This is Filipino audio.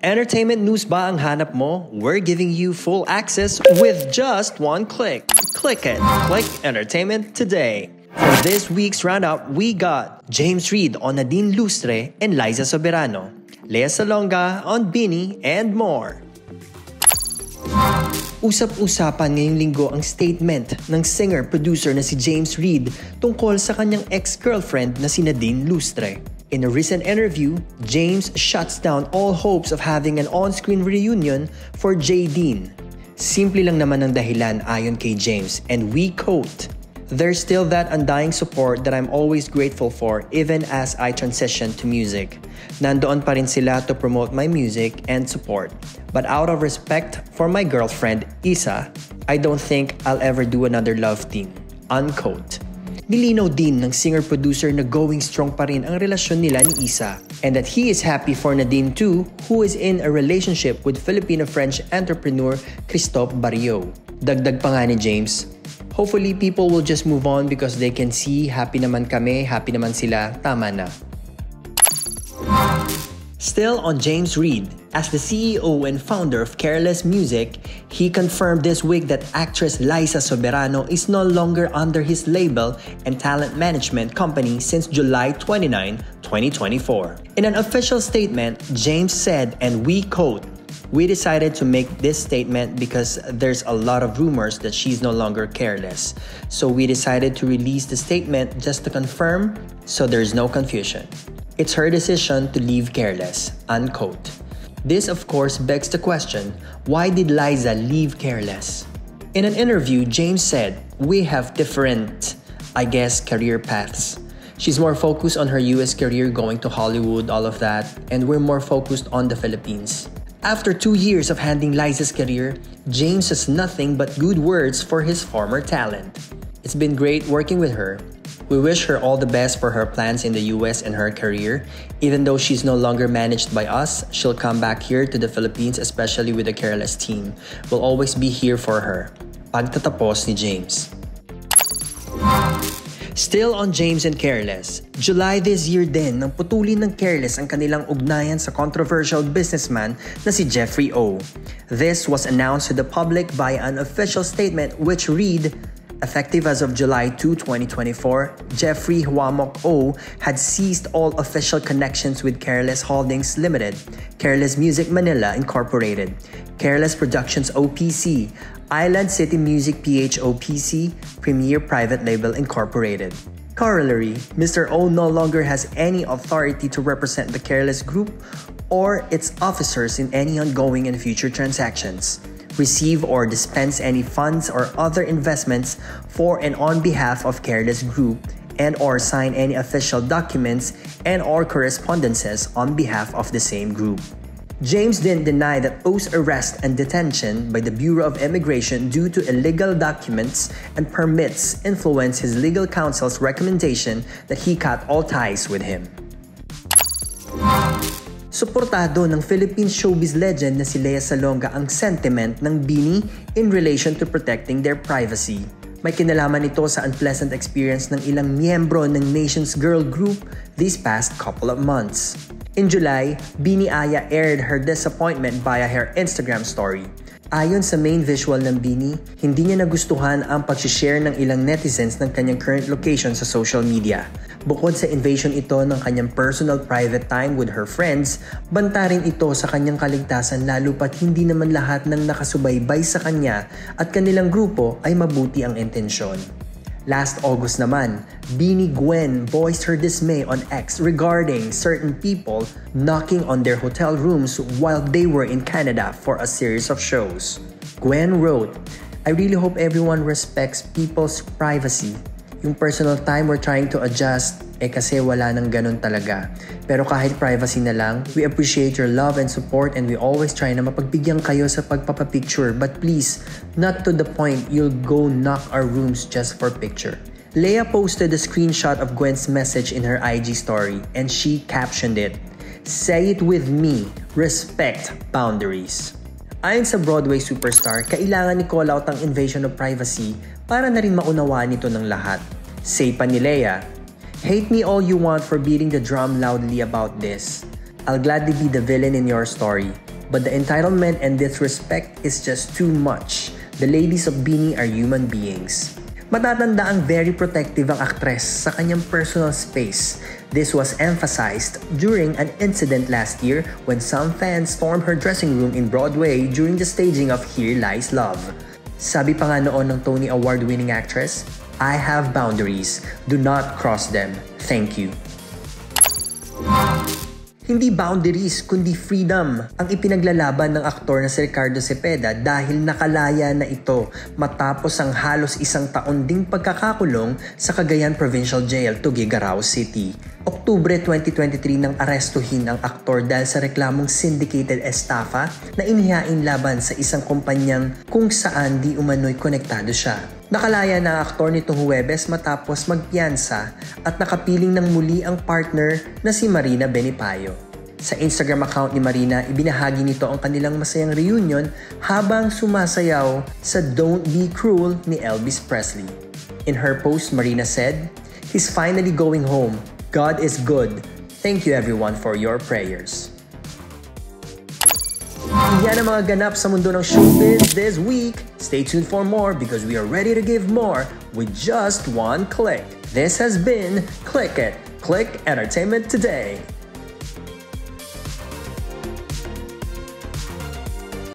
Entertainment news ba ang hanap mo? We're giving you full access with just one click. Click it. Click Entertainment today. For this week's roundup, we got James Reid on Nadine Lustre and Liza Soberano, Lea Salonga on Bini, and more. Usap-usapan ngayong linggo ang statement ng singer-producer na si James Reid tungkol sa kanyang ex-girlfriend na si Nadine Lustre. In a recent interview, James shuts down all hopes of having an on-screen reunion for Jadine. Simple lang naman ang dahilan ayon kay James, and we quote, "There's still that undying support that I'm always grateful for even as I transition to music. Nandoon pa rin sila to promote my music and support. But out of respect for my girlfriend, Isa, I don't think I'll ever do another love team." Unquote. Nilinaw din ng singer-producer na going strong pa rin ang relasyon nila ni Isa and that he is happy for Nadine too, who is in a relationship with Filipino-French entrepreneur Christophe Barrio. Dagdag pa nga ni James, "Hopefully people will just move on because they can see happy naman kami, happy naman sila, tama na." Still on James Reid, as the CEO and founder of Careless Music, he confirmed this week that actress Liza Soberano is no longer under his label and talent management company since July 29, 2024. In an official statement, James said, and we quote, "We decided to make this statement because there's a lot of rumors that she's no longer Careless. So we decided to release the statement just to confirm so there's no confusion. It's her decision to leave Careless." Unquote. This of course begs the question, why did Liza leave Careless? In an interview, James said, "We have different, I guess, career paths. She's more focused on her US career going to Hollywood, all of that, and we're more focused on the Philippines." After 2 years of handling Liza's career, James has nothing but good words for his former talent. "It's been great working with her. We wish her all the best for her plans in the US and her career. Even though she's no longer managed by us, she'll come back here to the Philippines, especially with the Careless team. We'll always be here for her." Pagtatapos ni James. Still on James and Careless, July this year din nang putulin ng Careless ang kanilang ugnayan sa controversial businessman na si Jeffrey O. This was announced to the public by an official statement which read, "Effective as of July 2, 2024, Jeffrey Huamok O had ceased all official connections with Careless Holdings Limited, Careless Music Manila Incorporated, Careless Productions OPC, Island City Music PH OPC, Premier Private Label Incorporated." Corollary, Mr. O no longer has any authority to represent the Careless Group or its officers in any ongoing and future transactions, receive or dispense any funds or other investments for and on behalf of Careless Group, and or sign any official documents and or correspondences on behalf of the same group. James didn't deny that O's arrest and detention by the Bureau of Immigration due to illegal documents and permits influenced his legal counsel's recommendation that he cut all ties with him. Suportado ng Philippine showbiz legend na si Lea Salonga ang sentiment ng Bini in relation to protecting their privacy. May kinalaman ito sa unpleasant experience ng ilang miyembro ng Nation's Girl Group these past couple of months. In July, Bini Aya aired her disappointment via her Instagram story. Ayon sa main visual ng Bini, hindi niya nagustuhan ang pag-share ng ilang netizens ng kanyang current location sa social media. Bukod sa invasion ito ng kanyang personal private time with her friends, banta rin ito sa kanyang kaligtasan lalo pat hindi naman lahat ng nakasubaybay sa kanya at kanilang grupo ay mabuti ang intensyon. Last August naman, Bini Gwen voiced her dismay on X regarding certain people knocking on their hotel rooms while they were in Canada for a series of shows. Gwen wrote, "I really hope everyone respects people's privacy. Yung personal time we're trying to adjust, kasi wala nang ganun talaga. Pero kahit privacy na lang, we appreciate your love and support and we always try na mapagbigyan kayo sa pagpapapicture. But please, not to the point you'll go knock our rooms just for picture." Lea posted a screenshot of Gwen's message in her IG story and she captioned it, "Say it with me, respect boundaries." Ayon sa Broadway superstar, kailangan ni call out ang invasion of privacy para na rin maunawaan ito ng lahat. Say pa ni Lea, "Hate me all you want for beating the drum loudly about this. I'll gladly be the villain in your story. But the entitlement and disrespect is just too much. The ladies of BINI are human beings. Matatanda ang very protective ang aktres sa kanyang personal space. This was emphasized during an incident last year when some fans stormed her dressing room in Broadway during the staging of Here Lies Love. Sabi pa nga noon ng Tony Award-winning actress, "I have boundaries. Do not cross them. Thank you." Hindi boundaries kundi freedom ang ipinaglalaban ng aktor na si Ricardo Cepeda dahil nakalaya na ito matapos ang halos isang taon ding pagkakakulong sa Cagayan Provincial Jail, Tuguegarao City. Oktubre 2023 nang arestuhin ang aktor dahil sa reklamong syndicated estafa na inihain laban sa isang kumpanyang kung saan di umano'y konektado siya. Nakalaya na ang aktor nitong Huwebes matapos magpiyansa at nakapiling ng muli ang partner na si Marina Benipayo. Sa Instagram account ni Marina, ibinahagi nito ang kanilang masayang reunion habang sumasayaw sa Don't Be Cruel ni Elvis Presley. In her post, Marina said, "He's finally going home. God is good. Thank you everyone for your prayers." Yan ang mga ganap sa mundo ng showbiz this week. Stay tuned for more because we are ready to give more with just one click. This has been Click It, Click Entertainment Today.